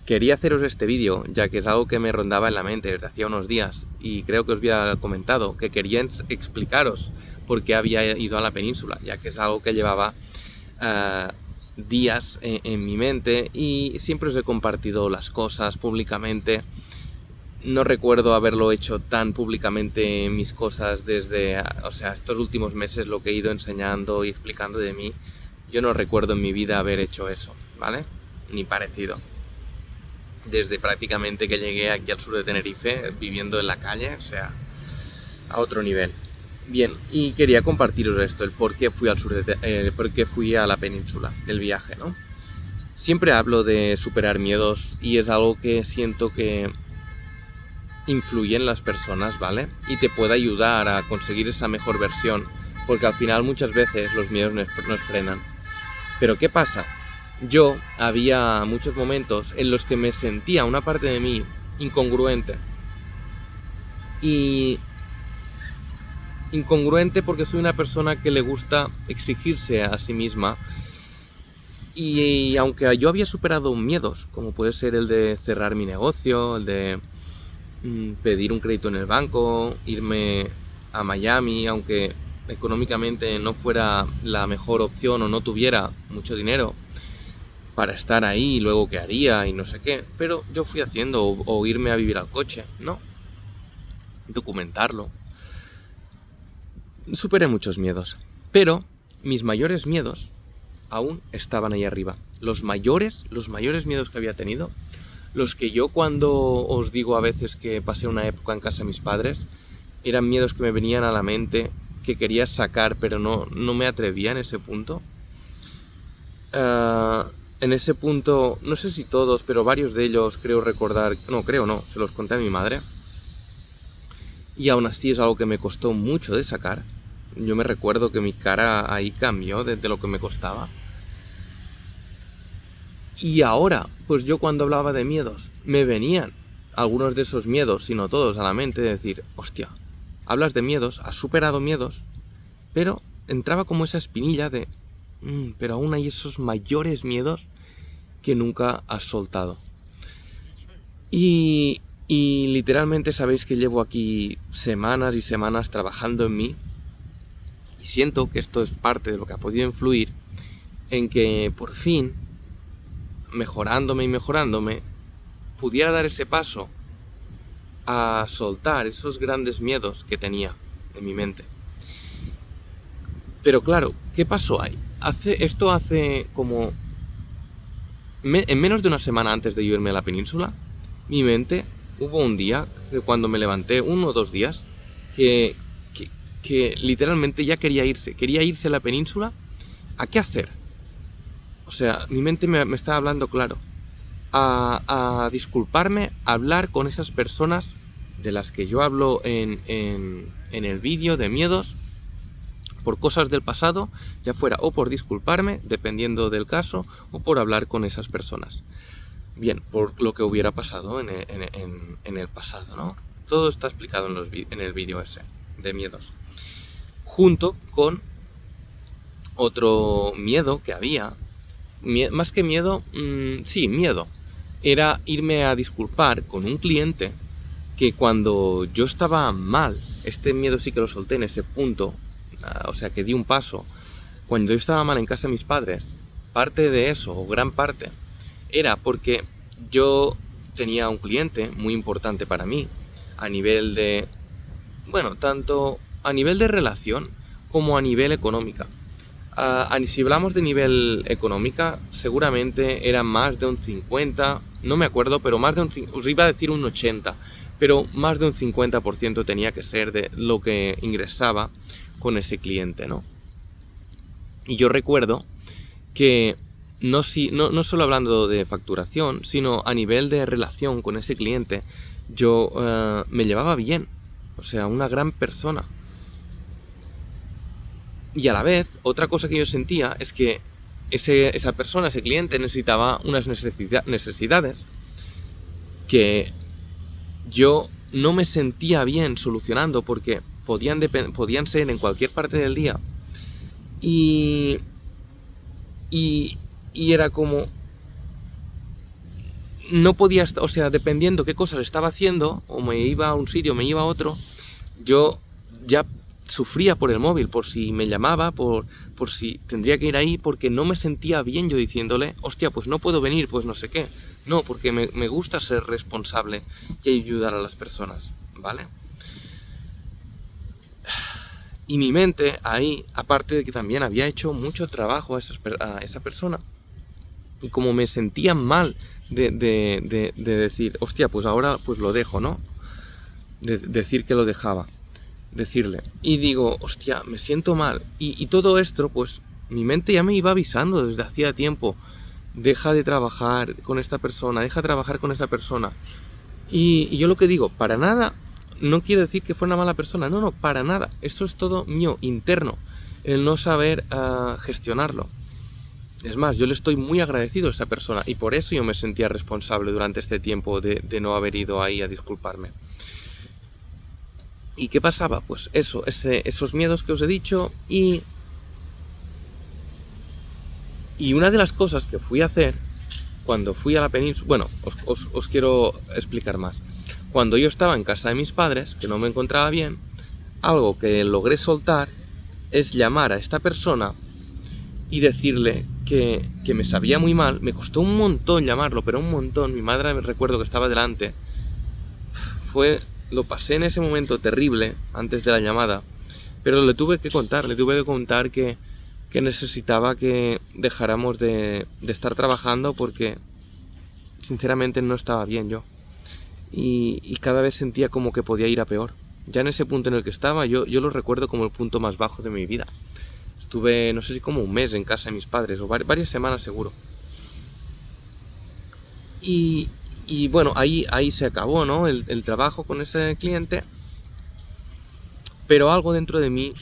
Quería haceros este vídeo, ya que es algo que me rondaba en la mente desde hacía unos días, y creo que os había comentado que quería explicaros por qué había ido a la península, ya que es algo que llevaba días en mi mente, y siempre os he compartido las cosas públicamente. No recuerdo haberlo hecho tan públicamente mis cosas desde, estos últimos meses, lo que he ido enseñando y explicando de mí. Yo no recuerdo en mi vida haber hecho eso, ¿vale? Ni parecido. Desde prácticamente que llegué aquí al sur de Tenerife, viviendo en la calle, a otro nivel. Bien, y quería compartiros esto, el por qué fui al sur por qué fui a la península, el viaje, ¿no? Siempre hablo de superar miedos y es algo que siento que influye en las personas, ¿vale? Y te puede ayudar a conseguir esa mejor versión, porque al final muchas veces los miedos nos frenan. Pero ¿qué pasa? Yo había muchos momentos en los que me sentía una parte de mí incongruente. Y incongruente porque soy una persona que le gusta exigirse a sí misma. Y aunque yo había superado miedos, como puede ser el de cerrar mi negocio, el de pedir un crédito en el banco, irme a Miami, aunque económicamente no fuera la mejor opción o no tuviera mucho dinero para estar ahí, y luego qué haría y no sé qué, pero yo fui haciendo, o irme a vivir al coche, no, documentarlo. Superé muchos miedos, pero mis mayores miedos aún estaban ahí arriba. Los mayores miedos que había tenido, los que yo, cuando os digo a veces que pasé una época en casa de mis padres, eran miedos que me venían a la mente, que quería sacar, pero no me atrevía en ese punto. En ese punto, no sé si todos, pero varios de ellos creo recordar, no, se los conté a mi madre. Y aún así es algo que me costó mucho de sacar. Yo me recuerdo que mi cara ahí cambió desde lo que me costaba. Y ahora, pues yo cuando hablaba de miedos, me venían algunos de esos miedos, si no todos, a la mente, de decir, hostia, hablas de miedos, has superado miedos, pero entraba como esa espinilla de, pero aún hay esos mayores miedos que nunca has soltado. Y literalmente sabéis que llevo aquí semanas y semanas trabajando en mí, y siento que esto es parte de lo que ha podido influir en que por fin, mejorándome, pudiera dar ese paso a soltar esos grandes miedos que tenía en mi mente. Pero claro, ¿qué pasó ahí? Hace como en menos de una semana antes de yo irme a la península, mi mente, hubo un día que cuando me levanté, 1 o 2 días, que literalmente ya quería irse a la península. ¿A qué hacer? O sea, mi mente me estaba hablando claro. A disculparme, a hablar con esas personas de las que yo hablo en el vídeo de miedos, por cosas del pasado, ya fuera o por disculparme, dependiendo del caso, o por hablar con esas personas. Bien, por lo que hubiera pasado en el pasado, ¿no? Todo está explicado en el vídeo ese de miedos. Junto con otro miedo que había, más que miedo, sí, miedo, era irme a disculpar con un cliente que cuando yo estaba mal, este miedo sí que lo solté en ese punto, que di un paso. Cuando yo estaba mal en casa de mis padres, parte de eso, o gran parte, era porque yo tenía un cliente muy importante para mí, a nivel de, tanto a nivel de relación como a nivel económica. Si hablamos de nivel económica, seguramente era más de un 50, no me acuerdo, pero os iba a decir un 80, pero más de un 50% tenía que ser de lo que ingresaba con ese cliente, ¿no? Y yo recuerdo que no solo hablando de facturación, sino a nivel de relación con ese cliente, yo me llevaba bien, una gran persona. Y a la vez, otra cosa que yo sentía es que esa persona, ese cliente, necesitaba unas necesidades que yo no me sentía bien solucionando, porque podían ser en cualquier parte del día. Y era como, no podía, o sea, dependiendo qué cosas estaba haciendo, o me iba a un sitio o me iba a otro, yo ya sufría por el móvil, por si me llamaba, por si tendría que ir ahí, porque no me sentía bien yo diciéndole, hostia, pues no puedo venir, pues no sé qué. No, porque me gusta ser responsable y ayudar a las personas, ¿vale? Y mi mente ahí, aparte de que también había hecho mucho trabajo a esa persona, y como me sentía mal de decir, hostia, pues ahora pues lo dejo, ¿no? De decir que lo dejaba, decirle. Y digo, hostia, me siento mal. Y todo esto, pues mi mente ya me iba avisando desde hacía tiempo. Deja de trabajar con esta persona, deja de trabajar con esa persona. Y yo lo que digo, para nada, no quiere decir que fue una mala persona, no, para nada. Eso es todo mío, interno, el no saber gestionarlo. Es más, yo le estoy muy agradecido a esa persona y por eso yo me sentía responsable durante este tiempo de no haber ido ahí a disculparme. ¿Y qué pasaba? Pues eso, esos miedos que os he dicho y una de las cosas que fui a hacer cuando fui a la península... Bueno, os quiero explicar más. Cuando yo estaba en casa de mis padres, que no me encontraba bien, algo que logré soltar es llamar a esta persona y decirle que me sabía muy mal. Me costó un montón llamarlo, pero un montón. Mi madre, me recuerdo que estaba delante. Lo pasé en ese momento terrible antes de la llamada, pero le tuve que contar que necesitaba que dejáramos de estar trabajando porque sinceramente no estaba bien yo. Y cada vez sentía como que podía ir a peor. Ya en ese punto en el que estaba, yo lo recuerdo como el punto más bajo de mi vida. Estuve, no sé si como un mes en casa de mis padres, o varias semanas seguro. Y bueno, ahí se acabó, ¿no? El trabajo con ese cliente. Pero algo dentro de mí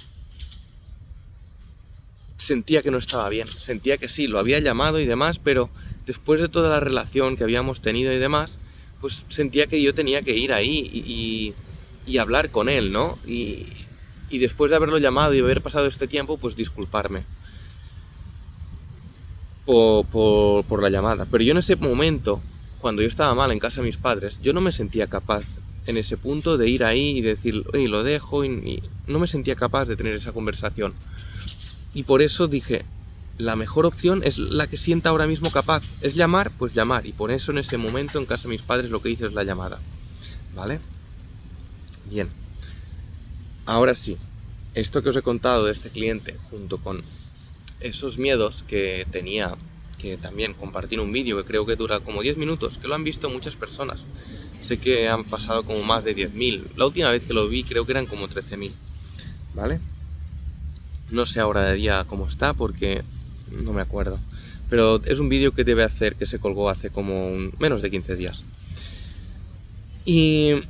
sentía que no estaba bien. Sentía que sí, lo había llamado y demás, pero después de toda la relación que habíamos tenido y demás, pues sentía que yo tenía que ir ahí y hablar con él, ¿no? Y después de haberlo llamado y haber pasado este tiempo, pues disculparme por la llamada. Pero yo en ese momento, cuando yo estaba mal en casa de mis padres, yo no me sentía capaz en ese punto de ir ahí y decir, oye, lo dejo, y no me sentía capaz de tener esa conversación. Y por eso dije, la mejor opción es la que sienta ahora mismo capaz. Es llamar, pues llamar. Y por eso en ese momento en casa de mis padres lo que hice es la llamada. ¿Vale? Bien. Ahora sí, esto que os he contado de este cliente, junto con esos miedos que tenía, que también compartí en un vídeo que creo que dura como 10 minutos, que lo han visto muchas personas. Sé que han pasado como más de 10.000. La última vez que lo vi creo que eran como 13.000. ¿Vale? No sé ahora de día cómo está porque no me acuerdo. Pero es un vídeo que debe hacer, que se colgó hace como menos de 15 días. Y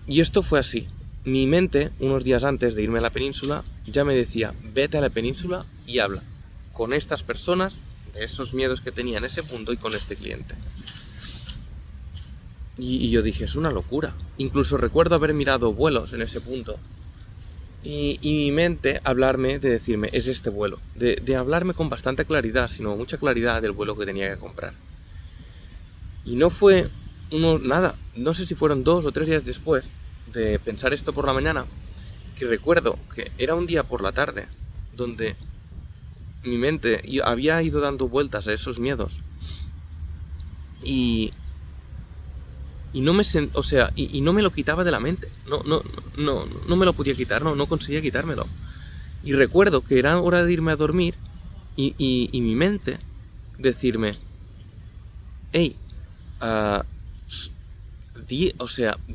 esto fue así. Mi mente, unos días antes de irme a la península, ya me decía, vete a la península y habla con estas personas, de esos miedos que tenía en ese punto y con este cliente. Y yo dije, es una locura. Incluso recuerdo haber mirado vuelos en ese punto. Y mi mente hablarme, de decirme, es este vuelo. De hablarme con bastante claridad, sino mucha claridad del vuelo que tenía que comprar. Y no fue nada, no sé si fueron 2 o 3 días después de pensar esto por la mañana, que recuerdo que era un día por la tarde, donde mi mente había ido dando vueltas a esos miedos. Y no me y no me lo quitaba de la mente. No me lo podía quitar, no conseguía quitármelo. Y recuerdo que era hora de irme a dormir y mi mente decirme, hey,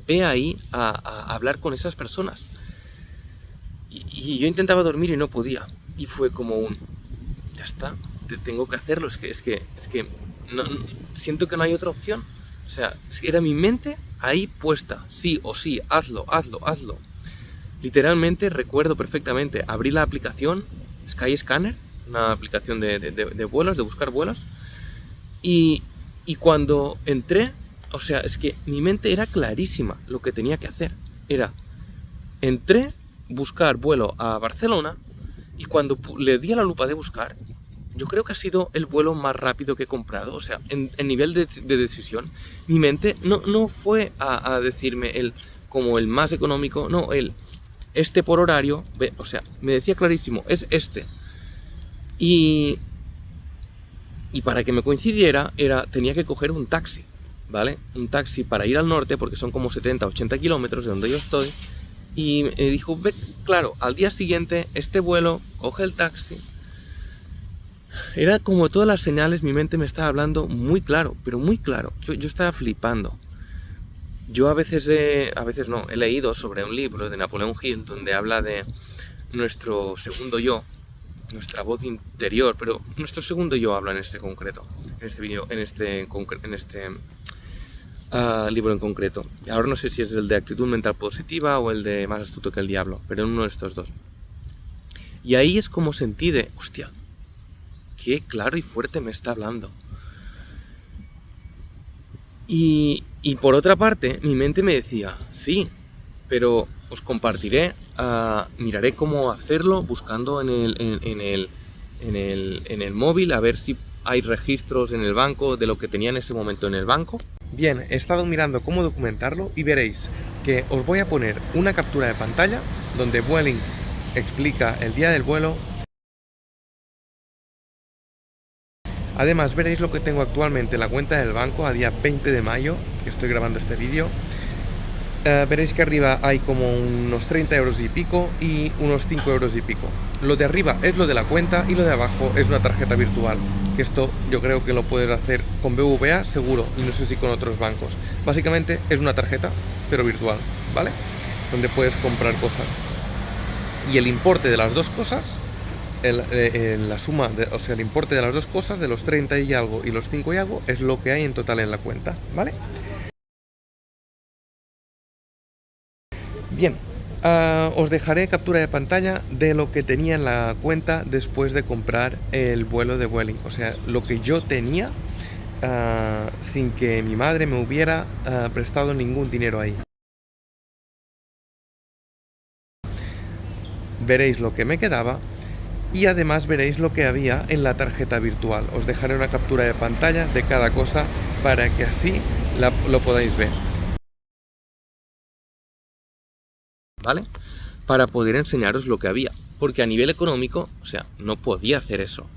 ve ahí a hablar con esas personas. Y yo intentaba dormir y no podía. Y fue como ya está, tengo que hacerlo. Es que no, siento que no hay otra opción. O sea, era mi mente ahí puesta, sí o sí, hazlo. Literalmente recuerdo perfectamente, abrí la aplicación Skyscanner, una aplicación de vuelos, de buscar vuelos, y cuando entré, o sea, es que mi mente era clarísima lo que tenía que hacer. Entré, buscar vuelo a Barcelona, y cuando le di a la lupa de buscar, yo creo que ha sido el vuelo más rápido que he comprado. O sea, en nivel de decisión, mi mente no fue a decirme como el más económico, no, este por horario, o sea, me decía clarísimo, es este. Y para que me coincidiera, tenía que coger un taxi, ¿vale? Un taxi para ir al norte, porque son como 70, 80 kilómetros de donde yo estoy. Y me dijo, ve, claro, al día siguiente, este vuelo, coge el taxi. Era como todas las señales, mi mente me estaba hablando muy claro, pero muy claro. Yo estaba flipando. Yo a veces no, he leído sobre un libro de Napoleón Hill donde habla de nuestro segundo yo, nuestra voz interior, pero nuestro segundo yo habla en este concreto, en este vídeo, en este libro en concreto. Ahora no sé si es el de actitud mental positiva o el de más astuto que el diablo, pero en uno de estos dos. Y ahí es como sentí de, hostia, qué claro y fuerte me está hablando. Y por otra parte, mi mente me decía, sí, pero os compartiré, miraré cómo hacerlo buscando en el móvil, a ver si hay registros en el banco de lo que tenía en ese momento en el banco. Bien, he estado mirando cómo documentarlo y veréis que os voy a poner una captura de pantalla donde Vueling explica el día del vuelo. Además veréis lo que tengo actualmente en la cuenta del banco a día 20 de mayo, que estoy grabando este vídeo. Veréis que arriba hay como unos 30 euros y pico y unos 5 euros y pico. Lo de arriba es lo de la cuenta y lo de abajo es una tarjeta virtual. Que esto yo creo que lo puedes hacer con BBVA seguro y no sé si con otros bancos. Básicamente es una tarjeta, pero virtual, ¿vale? Donde puedes comprar cosas. Y el importe de las dos cosas, la suma, o sea, el importe de las dos cosas, de los 30 y algo y los 5 y algo, es lo que hay en total en la cuenta, ¿vale? Bien, os dejaré captura de pantalla de lo que tenía en la cuenta después de comprar el vuelo de Vueling. O sea, lo que yo tenía sin que mi madre me hubiera prestado ningún dinero ahí. Veréis lo que me quedaba y además veréis lo que había en la tarjeta virtual. Os dejaré una captura de pantalla de cada cosa para que así lo podáis ver. ¿Vale? Para poder enseñaros lo que había. Porque a nivel económico, o sea, no podía hacer eso.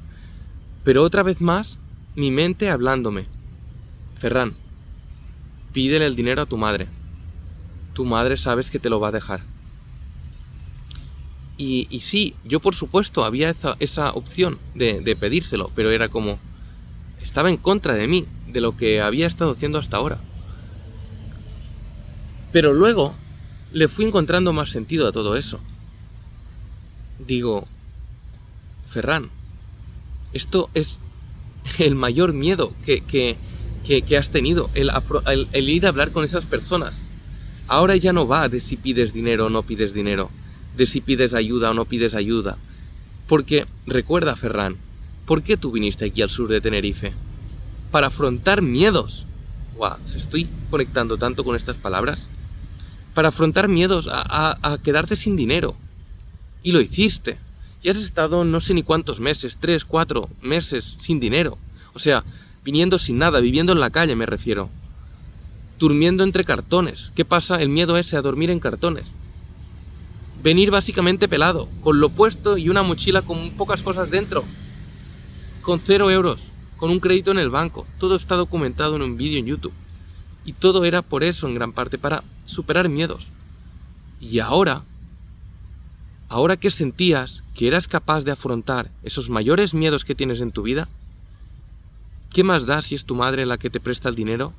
Pero otra vez más, mi mente hablándome. Ferran, pídele el dinero a tu madre. Tu madre sabes que te lo va a dejar. Y sí, yo por supuesto había esa opción de pedírselo, pero era como... Estaba en contra de mí, de lo que había estado haciendo hasta ahora. Pero luego le fui encontrando más sentido a todo eso. Digo, Ferran, esto es el mayor miedo que has tenido, el ir a hablar con esas personas. Ahora ya no va de si pides dinero o no pides dinero, de si pides ayuda o no pides ayuda. Porque, recuerda, Ferran, ¿por qué tú viniste aquí al sur de Tenerife? Para afrontar miedos. Guau, se estoy conectando tanto con estas palabras. Para afrontar miedos a quedarte sin dinero. Y lo hiciste. Y has estado no sé ni cuántos meses, 3, 4 meses sin dinero. O sea, viniendo sin nada, viviendo en la calle me refiero. Durmiendo entre cartones. ¿Qué pasa el miedo ese a dormir en cartones? Venir básicamente pelado, con lo puesto y una mochila con pocas cosas dentro. Con 0 euros, con un crédito en el banco. Todo está documentado en un vídeo en YouTube. Y todo era por eso, en gran parte, para superar miedos. Y ahora que sentías que eras capaz de afrontar esos mayores miedos que tienes en tu vida, ¿qué más da si es tu madre la que te presta el dinero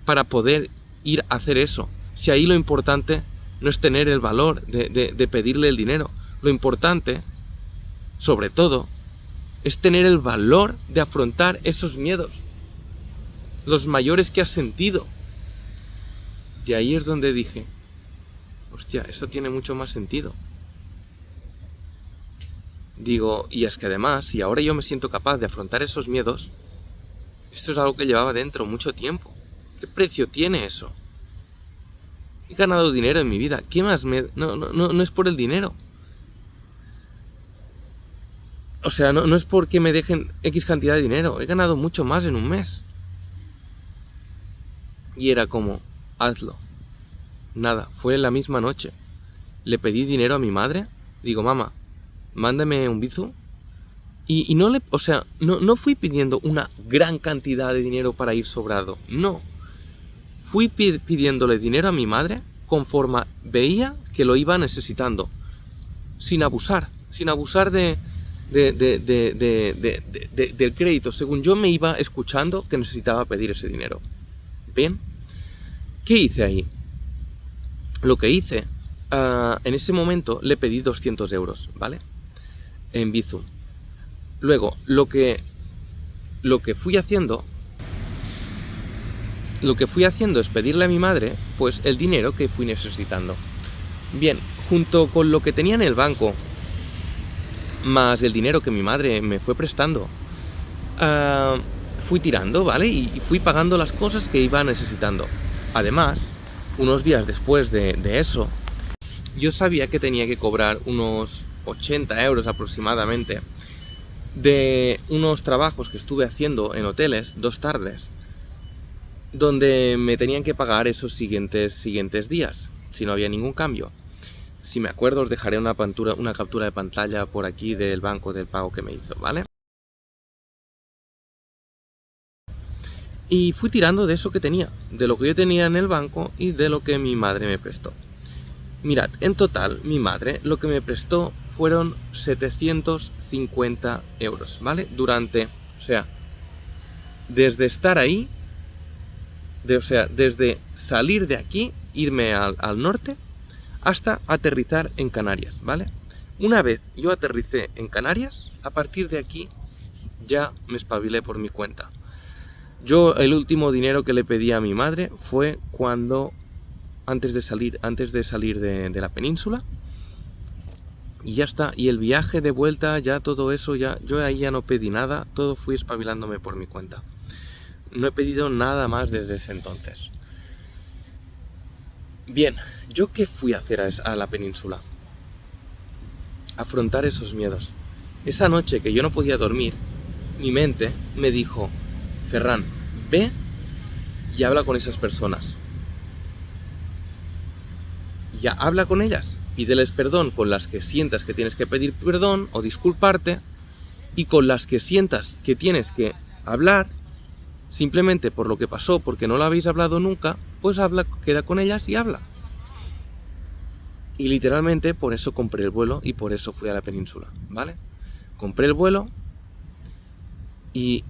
para poder ir a hacer eso? Si ahí lo importante no es tener el valor de pedirle el dinero. Lo importante, sobre todo, es tener el valor de afrontar esos miedos, los mayores que has sentido. Y ahí es donde dije, hostia, eso tiene mucho más sentido. Digo, y es que además, si ahora yo me siento capaz de afrontar esos miedos, esto es algo que llevaba dentro mucho tiempo. ¿Qué precio tiene eso? He ganado dinero en mi vida. ¿Qué más? No es por el dinero. O sea, no es porque me dejen X cantidad de dinero, he ganado mucho más en un mes. Y era como, hazlo. Nada, fue la misma noche. Le pedí dinero a mi madre, digo, mamá, mándame un Bizum. Y no le, o sea, no fui pidiendo una gran cantidad de dinero para ir sobrado, no. Fui pidiéndole dinero a mi madre conforme veía que lo iba necesitando, sin abusar del crédito, según yo me iba escuchando que necesitaba pedir ese dinero. Bien, ¿qué hice ahí? Lo que hice, en ese momento le pedí 200 euros, ¿vale? En Bizum. Luego, lo que fui haciendo es pedirle a mi madre, pues, el dinero que fui necesitando. Bien, junto con lo que tenía en el banco, más el dinero que mi madre me fue prestando, fui tirando, ¿vale? Y fui pagando las cosas que iba necesitando. Además, unos días después de eso, yo sabía que tenía que cobrar unos 80 euros aproximadamente de unos trabajos que estuve haciendo en hoteles 2 tardes, donde me tenían que pagar esos siguientes días, si no había ningún cambio. Si me acuerdo, os dejaré una captura de pantalla por aquí del banco del pago que me hizo, ¿vale? Y fui tirando de eso que tenía, de lo que yo tenía en el banco y de lo que mi madre me prestó. Mirad, en total, mi madre lo que me prestó fueron 750 euros, ¿vale? O sea, desde estar ahí, desde salir de aquí, irme al norte, hasta aterrizar en Canarias, ¿vale? Una vez yo aterricé en Canarias, a partir de aquí ya me espabilé por mi cuenta. Yo el último dinero que le pedí a mi madre fue antes de salir de la península, y ya está. Y el viaje de vuelta, ya todo eso, yo ahí ya no pedí nada, todo fui espabilándome por mi cuenta. No he pedido nada más desde ese entonces. Bien, ¿yo qué fui a hacer a la península? Afrontar esos miedos. Esa noche que yo no podía dormir, mi mente me dijo, Ferran, ve y habla con esas personas. Ya habla con ellas, pídeles perdón con las que sientas que tienes que pedir perdón o disculparte, y con las que sientas que tienes que hablar, simplemente por lo que pasó, porque no lo habéis hablado nunca, pues queda con ellas y habla. Y literalmente por eso compré el vuelo y por eso fui a la península, ¿vale? Compré el vuelo y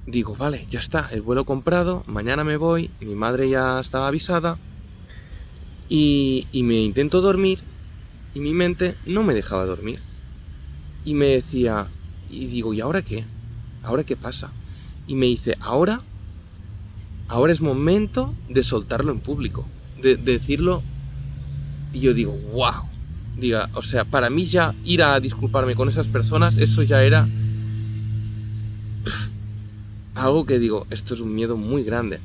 digo, vale, ya está, el vuelo comprado, mañana me voy, mi madre ya estaba avisada, y me intento dormir y mi mente no me dejaba dormir. Y me decía, y digo, ¿y ahora qué? ¿Ahora qué pasa? Y me dice, ahora es momento de soltarlo en público, de decirlo. Y yo digo, wow. O sea, para mí ya ir a disculparme con esas personas, eso ya era algo que digo, esto es un miedo muy grande.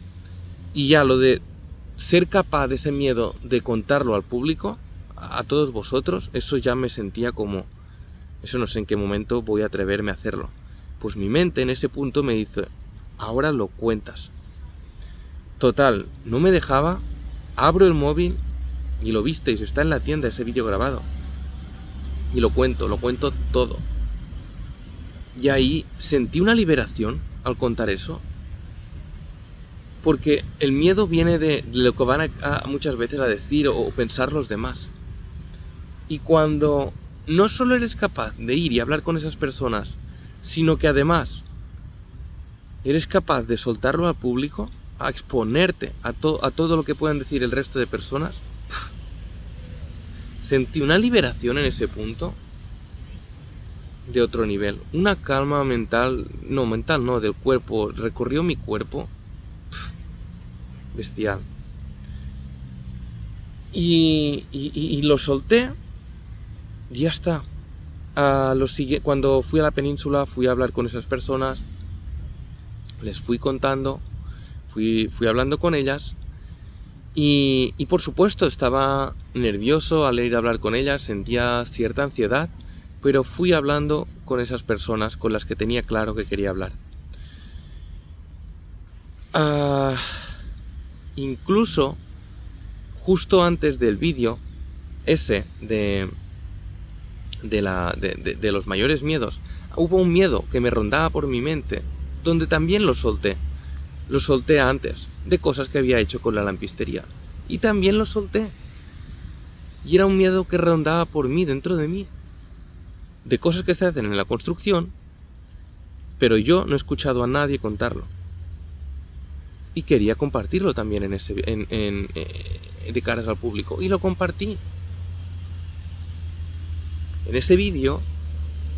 Y ya lo de ser capaz de ese miedo de contarlo al público, a todos vosotros, eso ya me sentía como, eso no sé en qué momento voy a atreverme a hacerlo. Pues mi mente en ese punto me dice, ahora lo cuentas. Total, no me dejaba, abro el móvil y lo visteis, está en la tienda ese vídeo grabado. Y lo cuento todo. Y ahí sentí una liberación al contar eso. Porque el miedo viene de lo que van a muchas veces a decir o pensar los demás. Y cuando no solo eres capaz de ir y hablar con esas personas, sino que además eres capaz de soltarlo al público, a exponerte a todo lo que puedan decir el resto de personas, sentí una liberación en ese punto de otro nivel. Una calma mental no, del cuerpo, recorrió mi cuerpo. Bestial. Y lo solté y ya está. Cuando fui a la península, fui a hablar con esas personas, les fui contando, fui hablando con ellas, y por supuesto estaba nervioso al ir a hablar con ellas, sentía cierta ansiedad, pero fui hablando con esas personas con las que tenía claro que quería hablar. Incluso justo antes del vídeo ese de los mayores miedos, hubo un miedo que me rondaba por mi mente, donde también lo solté. Lo solté antes, de cosas que había hecho con la lampistería. Y también lo solté. Y era un miedo que rondaba por mí, dentro de mí. De cosas que se hacen en la construcción, pero yo no he escuchado a nadie contarlo. Y quería compartirlo también de caras al público. Y lo compartí. En ese vídeo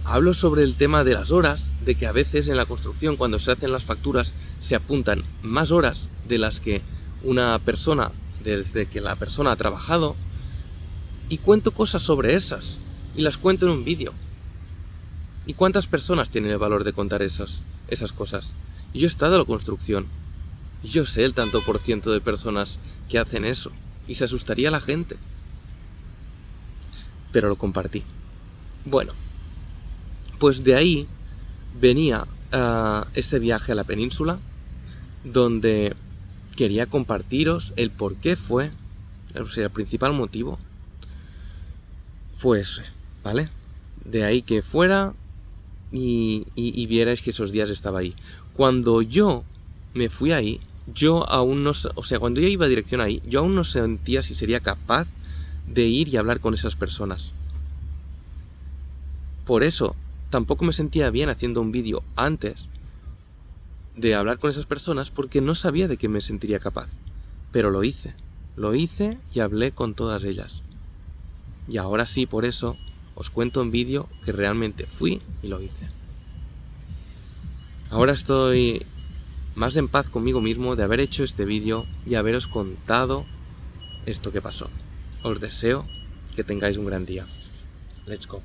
hablo sobre el tema de las horas, de que a veces en la construcción, cuando se hacen las facturas, se apuntan más horas de las que una persona, desde que la persona ha trabajado, y cuento cosas sobre esas, y las cuento en un vídeo. ¿Y cuántas personas tienen el valor de contar esas cosas? Y yo he estado en la construcción, y yo sé el tanto por ciento de personas que hacen eso, y se asustaría la gente. Pero lo compartí. Bueno, pues de ahí venía ese viaje a la península, donde quería compartiros el por qué fue, o sea, el principal motivo fue ese, ¿vale? De ahí que fuera y vierais que esos días estaba ahí. Cuando yo me fui ahí, yo aún no, o sea, cuando yo iba a dirección ahí, yo aún no sentía si sería capaz de ir y hablar con esas personas. Por eso, tampoco me sentía bien haciendo un vídeo antes de hablar con esas personas, porque no sabía de qué me sentiría capaz. Pero lo hice y hablé con todas ellas. Y ahora sí, por eso, os cuento en vídeo que realmente fui y lo hice. Ahora estoy más en paz conmigo mismo de haber hecho este vídeo y haberos contado esto que pasó. Os deseo que tengáis un gran día. Let's go.